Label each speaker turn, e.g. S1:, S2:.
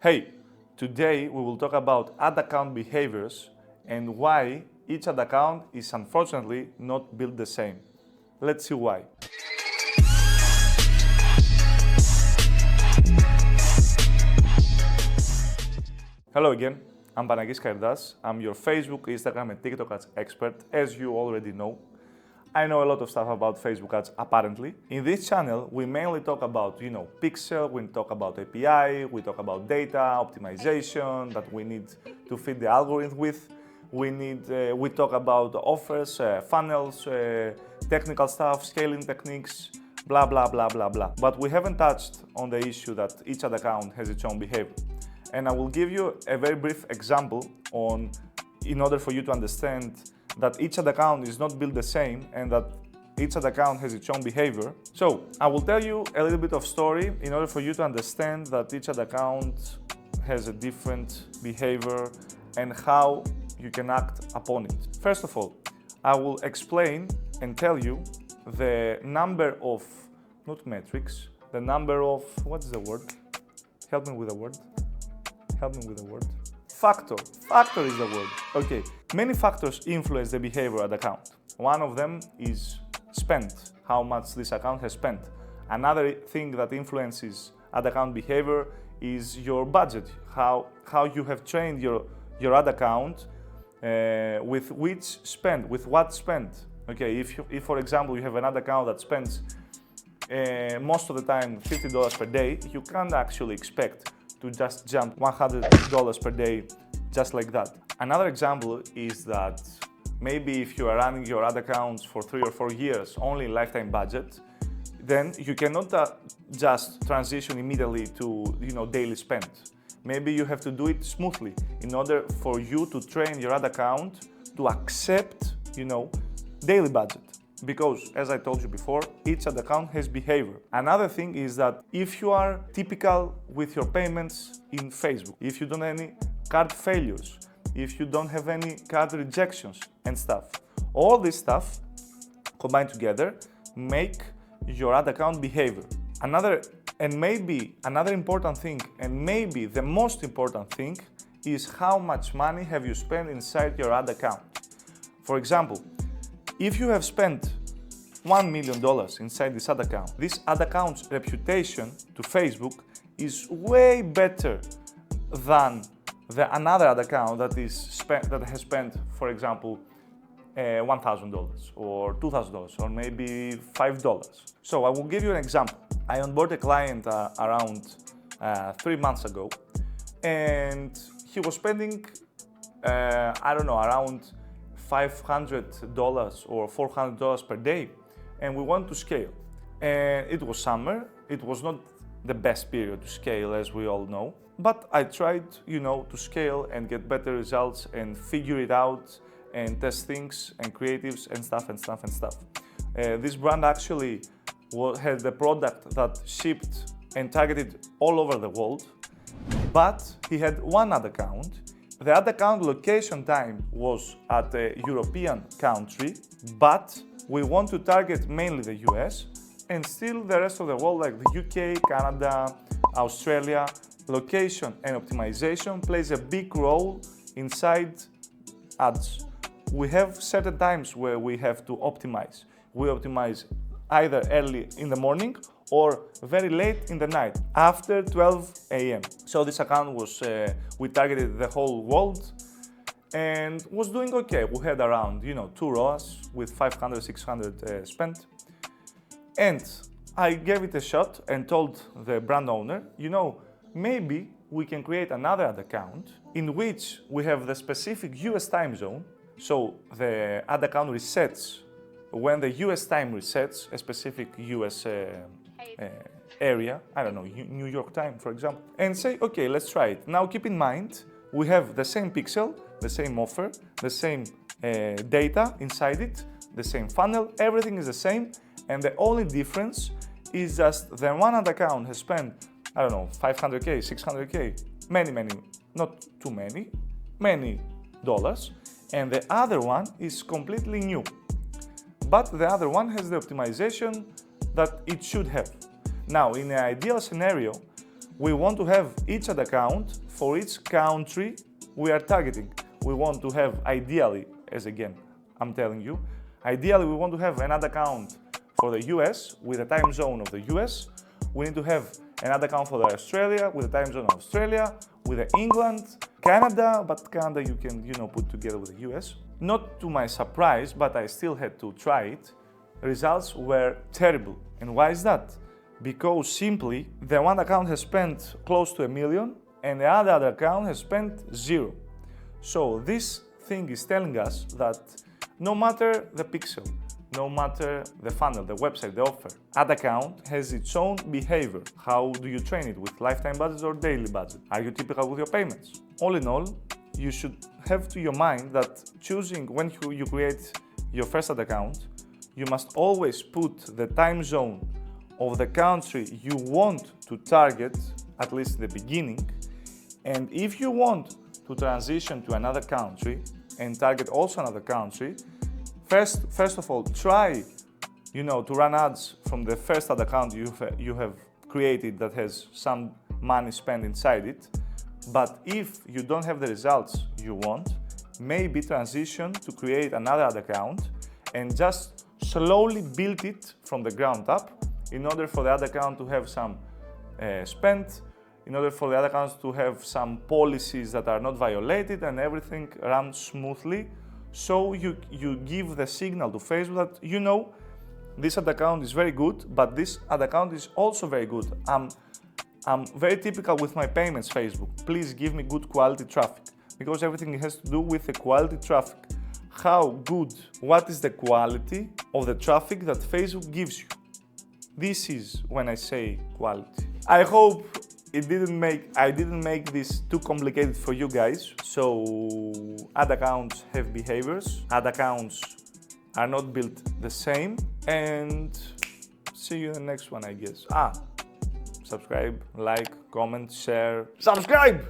S1: Hey, today we will talk about ad account behaviors and why each ad account is unfortunately not built the same. Let's see why. Hello again, I'm Panagis Kardas. I'm your Facebook, Instagram and TikTok ads expert, as you already know. I know a lot of stuff about Facebook ads, apparently. In this channel, we mainly talk about, pixel, we talk about API, we talk about data, optimization that we need to feed the algorithm with. We talk about offers, funnels, technical stuff, scaling techniques, blah, blah, blah, blah, blah. But we haven't touched on the issue that each ad account has its own behavior. And I will give you a very brief example in order for you to understand that each ad account is not built the same and that each ad account has its own behavior. So I will tell you a little bit of story in order for you to understand that each ad account has a different behavior and how you can act upon it. First of all, I will explain and tell you the number of, not metrics, the number of, what's the word? Help me with the word. Factor is the word. Okay, many factors influence the behavior of the account. One of them is spend, how much this account has spent. Another thing that influences ad account behavior is your budget, how you have trained your ad account with what spend. Okay, if for example you have an ad account that spends most of the time $50 per day, you can't actually expect to just jump $100 per day just like that. Another example is that maybe if you are running your ad accounts for 3 or 4 years, only lifetime budget, then you cannot just transition immediately to daily spend. Maybe you have to do it smoothly in order for you to train your ad account to accept daily budget. Because, as I told you before, each ad account has behavior. Another thing is that if you are typical with your payments in Facebook, if you don't have any card failures, if you don't have any card rejections and stuff, all this stuff combined together make your ad account behavior. Another important thing, and maybe the most important thing, is how much money have you spent inside your ad account. For example, if you have spent $1 million inside this ad account's reputation to Facebook is way better than another ad account that has spent, for example, $1,000 or $2,000 or maybe $5. So I will give you an example. I onboarded a client around 3 months ago, and he was spending, around $500 or $400 per day, and we want to scale. And it was summer, it was not the best period to scale, as we all know, but I tried, to scale and get better results and figure it out and test things and creatives and stuff. This brand actually had the product that shipped and targeted all over the world, but he had one ad account. The ad account location time was at a European country, but we want to target mainly the US and still the rest of the world like the UK, Canada, Australia. Location and optimization plays a big role inside ads. We have certain times where we have to optimize. We optimize either early in the morning or very late in the night, after 12 a.m. So this account was, we targeted the whole world and was doing okay. We had around, 2 ROAS with 500, 600 spent. And I gave it a shot and told the brand owner, maybe we can create another ad account in which we have the specific US time zone. So the ad account resets when the US time resets, a specific US area, New York time, for example, and say, okay, let's try it. Now keep in mind, we have the same pixel, the same offer, the same data inside it, the same funnel, everything is the same, and the only difference is just the one ad account has spent, $500K, $600K, many, not too many dollars, and the other one is completely new. But the other one has the optimization that it should have. Now, in an ideal scenario, We want to have each ad account for each country we are targeting. We want to have, ideally, as again, I'm telling you, ideally we want to have an ad account for the US with the time zone of the US. We need to have an ad account for the Australia with the time zone of Australia, with the England, Canada, but Canada you can, put together with the US. Not to my surprise, but I still had to try it. Results were terrible. And why is that? Because simply the one account has spent close to $1 million and the other account has spent 0. So this thing is telling us that no matter the pixel, no matter the funnel, the website, the offer, ad account has its own behavior. How do you train it? With lifetime budgets or daily budget? Are you typical with your payments? All in all, you should have to your mind that choosing when you create your first ad account, you must always put the time zone of the country you want to target, at least in the beginning. And if you want to transition to another country and target also another country, first of all, try, to run ads from the first ad account you have created that has some money spent inside it. But if you don't have the results you want, maybe transition to create another ad account and just slowly build it from the ground up in order for the ad account to have some spend, in order for the ad accounts to have some policies that are not violated and everything runs smoothly. So you give the signal to Facebook that, this ad account is very good, but this ad account is also very good. I'm very typical with my payments, Facebook. Please give me good quality traffic, because everything has to do with the quality traffic. How good, what is the quality of the traffic that Facebook gives you? This is when I say quality. I hope I didn't make this too complicated for you guys. So ad accounts have behaviors. Ad accounts are not built the same. And see you in the next one, I guess. Subscribe, like, comment, share. Subscribe!